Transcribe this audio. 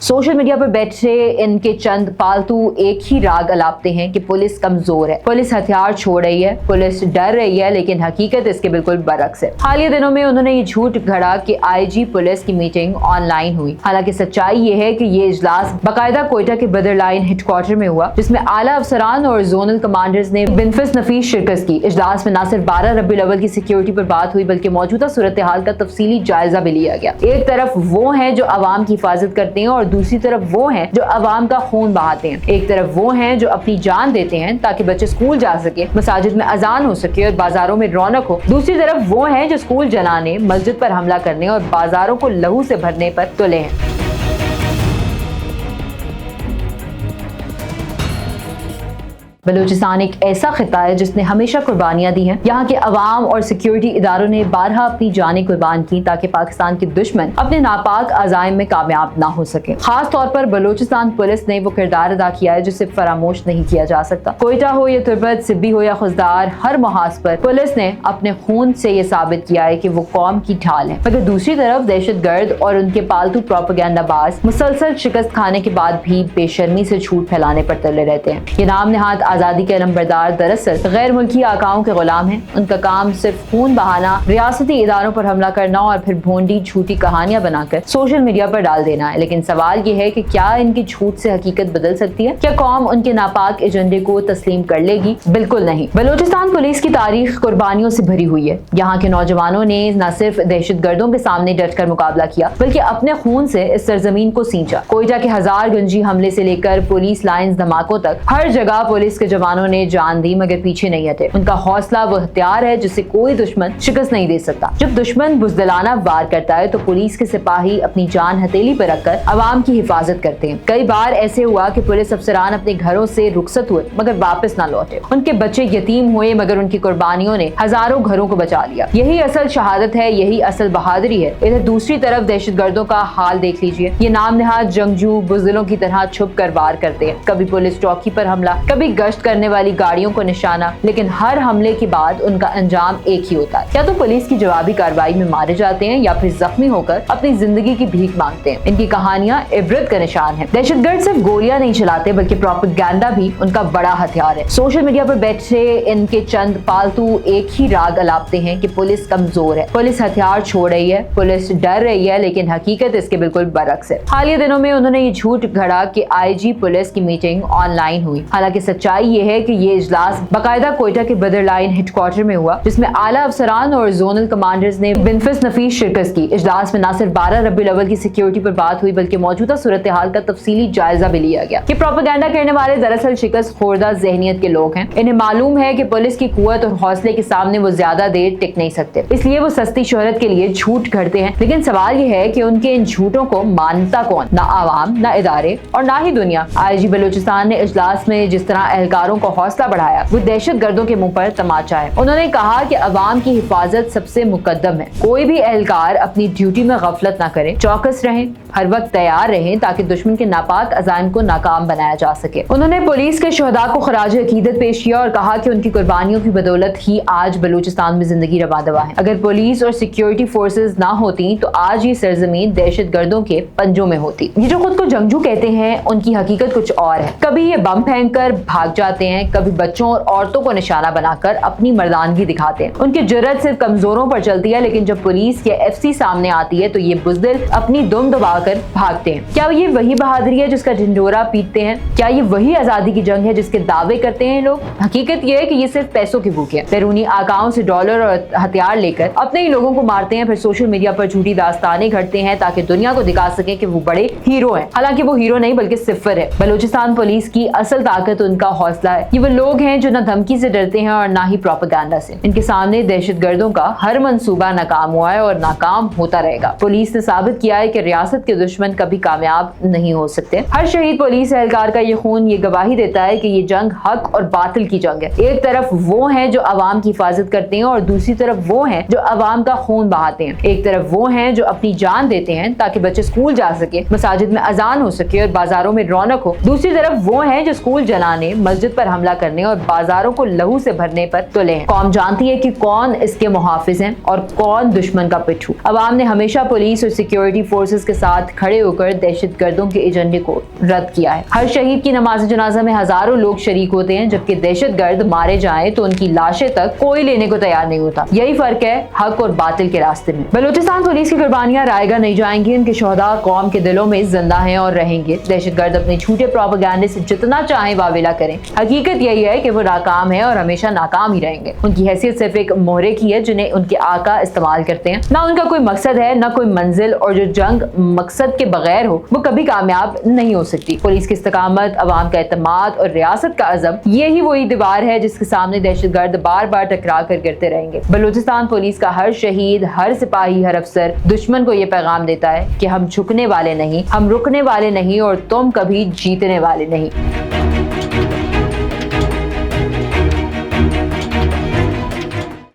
Social media पर बैठे इनके चंद पालतू एक ही राग अलापते हैं कि पुलिस कमजोर है, पुलिस हथियार छोड़ रही है, पुलिस डर रही है, लेकिन हकीकत इसके बिल्कुल बरक्स है। हालिया दिनों में उन्होंने ये झूठ गढ़ा कि आईजी पुलिस की मीटिंग ऑनलाइन हुई। हालांकि सच्चाई ये है कि ये इजलास बाकायदा कोयटा के बदर लाइन हेडक्वार्टर में हुआ, जिसमें आला अफसरान और जोनल कमांडर्स ने बिनफिस नफीस शिरकत की। इजलास में न सिर्फ 12 रबीउल अव्वल की सिक्योरिटी पर बात हुई, बल्कि मौजूदा सूरत हाल का तफसीली जायजा भी लिया गया। एक तरफ वो हैं जो अवाम की हिफाजत करते हैं और दूसरी तरफ वो हैं जो अवाम का खून बहाते हैं। एक तरफ वो हैं जो अपनी जान देते हैं ताकि बच्चे स्कूल जा सके, मसाजिद में अजान हो सके और बाजारों में रौनक हो। दूसरी तरफ वो हैं जो स्कूल जलाने, मस्जिद पर हमला करने और बाजारों को लहू से भरने पर तुले हैं। बलूचिस्तान एक ऐसा खिता है जिसने हमेशा कुर्बानियां दी हैं। यहाँ के अवाम और सिक्योरिटी इदारों ने बारहा अपनी जानें कुर्बान की ताकि पाकिस्तान के दुश्मन अपने नापाक अज़ाइम में कामयाब ना हो सके। खास तौर पर बलूचिस्तान पुलिस ने वो किरदार अदा किया है जिसे फरामोश नहीं किया जा सकता। कोयटा हो या तुर्बत, सिब्बी हो या खुजदार, हर मुहाज पर पुलिस ने अपने खून से ये साबित किया है कि वो कौम की ढाल है। मगर दूसरी तरफ दहशत गर्द और उनके पालतू प्रोपेगेंडाबाज मुसलसल शिकस्त खाने के बाद भी बेशर्मी से झूठ फैलाने पर तुले रहते हैं। ये नाम नहाद आजादी के नंबरदार दरअसल गैर मुल्की आकाओं के गुलाम हैं। उनका काम सिर्फ खून बहाना, रियासती इदारों पर हमला करना और फिर भोंडी झूठी कहानियां बनाकर सोशल मीडिया पर डाल देना है। लेकिन सवाल ये है कि क्या इनकी झूठ से हकीकत बदल सकती है? क्या कौम उनके नापाक एजेंडे को तस्लीम कर लेगी? बिल्कुल नहीं। बलूचिस्तान पुलिस की तारीख कुर्बानियों से भरी हुई है। यहाँ के नौजवानों ने न सिर्फ दहशत गर्दों के सामने डटकर मुकाबला किया, बल्कि अपने खून से इस सरजमीन को सींचा। कोयटा के हजार गंजी हमले से लेकर पुलिस लाइंस धमाकों तक हर जगह पुलिस के जवानों ने जान दी, मगर पीछे नहीं हटे। उनका हौसला वो हथियार है जिसे कोई दुश्मन शिकस्त नहीं दे सकता। जब दुश्मन बुज़दिलाना वार करता है तो पुलिस के सिपाही अपनी जान हथेली पर रखकर अवाम की हिफाजत करते हैं। कई बार ऐसे हुआ कि पुलिस अफसरान अपने घरों से रुखसत हुए मगर वापस ना लौटे। उनके बच्चे यतीम हुए मगर उनकी कुर्बानियों ने हजारों घरों को बचा लिया। यही असल शहादत है, यही असल बहादुरी है। इधर दूसरी तरफ दहशत गर्दों का हाल देख लीजिए। ये नाम नहाद जंगजू बुज़दिलों की तरह छुप कर वार करते हैं। कभी पुलिस चौकी पर हमला, कभी गश्त करने वाली गाड़ियों को निशाना, लेकिन हर हमले के बाद उनका अंजाम एक ही होता है। या तो पुलिस की जवाबी कार्रवाई में मारे जाते हैं या फिर जख्मी होकर अपनी जिंदगी की भीख मांगते हैं। इनकी कहानियां इबरत का निशान है। दहशतगर्द सिर्फ गोलियां नहीं चलाते बल्कि प्रोपेगेंडा भी उनका बड़ा हथियार है। सोशल मीडिया पर बैठे इनके चंद पालतू एक ही राग अलापते हैं कि पुलिस कमजोर है, पुलिस हथियार छोड़ रही है, पुलिस डर रही है, लेकिन हकीकत इसके बिल्कुल बरक्स है। हालिया दिनों में उन्होंने ये झूठ गढ़ा कि आईजी पुलिस की मीटिंग ऑनलाइन हुई। हालांकि सच्चाई ये है कि ये इजलास बाकायदा कोयटा के बदर लाइन हेडक्वार्टर में हुआ, जिसमें आला अफसरान और जोनल कमांडर्स ने बिनफिस नफीस शिरकत की। इजलास में न सिर्फ 12 रबीउल अव्वल की सिक्योरिटी पर बात हुई, बल्कि मौजूदा सूरत हाल का तफसीली जायजा भी लिया गया। ये प्रोपेगेंडा करने वाले दरअसल शिकस्त खोरदा ज़हनियत के लोग हैं। इन्हें मालूम है कि पुलिस की कुव्वत और हौसले के सामने वो ज्यादा देर टिक नहीं सकते, इसलिए वो सस्ती शोहरत के लिए झूठ गढ़ते हैं। लेकिन सवाल ये है कि उनके इन झूठों को मानता कौन? ना आवाम, ना इदारे और ना ही दुनिया। आईजी बलूचिस्तान ने इजलास में जिस तरह एहलकारों को हौसला बढ़ाया, वो दहशत गर्दों के मुंह पर तमाचा है। उन्होंने कहा कि अवाम की हिफाजत सबसे मुकद्दम है। कोई भी एहलकार अपनी ड्यूटी में गफलत न करे, चौकस रहें, हर वक्त तैयार रहें ताकि दुश्मन के नापाक अज़ाइम को नाकाम बनाया जा सके। उन्होंने पुलिस के शहदा को खराज अकीदत पेश किया और कहा कि उनकी कुर्बानियों की बदौलत ही आज बलूचिस्तान में जिंदगी रवा दवा है। अगर पुलिस और सिक्योरिटी फोर्सेज ना होती तो आज ये सरजमीन दहशत गर्दों के पंजों में होती। ये जो खुद को जंगजू कहते हैं, उनकी हकीकत कुछ और है। कभी ये बम फेंक कर भाग जाते हैं, कभी बच्चों और औरतों को निशाना बनाकर अपनी मर्दानगी दिखाते हैं। उनकी जुर्रत सिर्फ कमजोरों पर चलती है, लेकिन जब पुलिस या एफसी सामने आती है तो ये बुज़दिल अपनी दुम दबाकर भागते हैं। क्या ये वही बहादुरी है जिसका ढिंढोरा पीटते हैं? क्या ये वही आजादी की जंग है जिसके दावे करते हैं लोग? हकीकत ये है कि ये सिर्फ पैसों की भूख है। बैरूनी आकाओं से डॉलर और हथियार लेकर अपने ही लोगों को मारते हैं, फिर सोशल मीडिया पर झूठी दास्तानें घड़ते हैं ताकि दुनिया को दिखा सके कि वो बड़े हीरो हैं। हालांकि वो हीरो नहीं बल्कि सिफर है। बलूचिस्तान पुलिस की असल ताकत उनका हौसला है। ये वो लोग हैं जो न धमकी से डरते हैं और ना ही प्रोपेगेंडा से। इनके सामने दहशतगर्दों का हर मंसूबा नाकाम हुआ है और नाकाम होता रहेगा। पुलिस ने साबित किया है कि रियासत के दुश्मन कभी कामयाब नहीं हो सकते। हर शहीद पुलिस एहलकार का ये खून ये गवाही देता है कि ये जंग हक और बातिल की जंग है। एक तरफ वो हैं जो अवाम की हिफाजत करते हैं और दूसरी तरफ वो हैं जो अवाम का खून बहाते हैं। एक तरफ वो हैं जो अपनी जान देते हैं ताकि बच्चे स्कूल जा सके, मसाजिद में अजान हो सके और बाजारों में रौनक हो। दूसरी तरफ वो हैं जो स्कूल जलाने, मस्जिद पर हमला करने और बाजारों को लहू से भरने पर तुले हैं। कौम जानती है कि कौन इसके मुहाफिज हैं और कौन दुश्मन का पिट्ठू। अवाम ने हमेशा पुलिस और सिक्योरिटी फोर्सेस के साथ खड़े होकर दहशतगर्दों के एजेंडे को रद्द किया है। हर शहीद की नमाज जनाजा में हजारों लोग शरीक होते हैं, जबकि दहशतगर्द मारे जाएं तो उनकी लाशें तक कोई लेने को तैयार नहीं होता। यही फर्क है हक और बातिल के रास्ते में। बलूचिस्तान पुलिस की कुर्बानियां रायगा नहीं जाएंगी, उनके शोहदा कौम के दिलों में जिंदा हैं और रहेंगे। दहशतगर्द अपने झूठे प्रोपेगेंडे से जितना चाहें वावेला करें, हकीकत यही है कि वो नाकाम है और हमेशा नाकाम ही रहेंगे। उनकी हैसियत सिर्फ एक मोहरे की है जिन्हें उनके आका इस्तेमाल करते हैं। ना उनका कोई मकसद है, ना कोई मंजिल, और जो जंग मकसद के बगैर हो वो कभी कामयाब नहीं हो सकती। पुलिस की इस्तकामत, अवाम का एतमाद और रियासत का अज़म, यही वही दीवार है जिसके सामने दहशतगर्द बार बार टकरा कर गिरते रहेंगे। बलूचिस्तान पुलिस का हर शहीद, हर सिपाही, हर अफसर दुश्मन को ये पैगाम देता है कि हम झुकने वाले नहीं, हम रुकने वाले नहीं और तुम कभी जीतने वाले नहीं।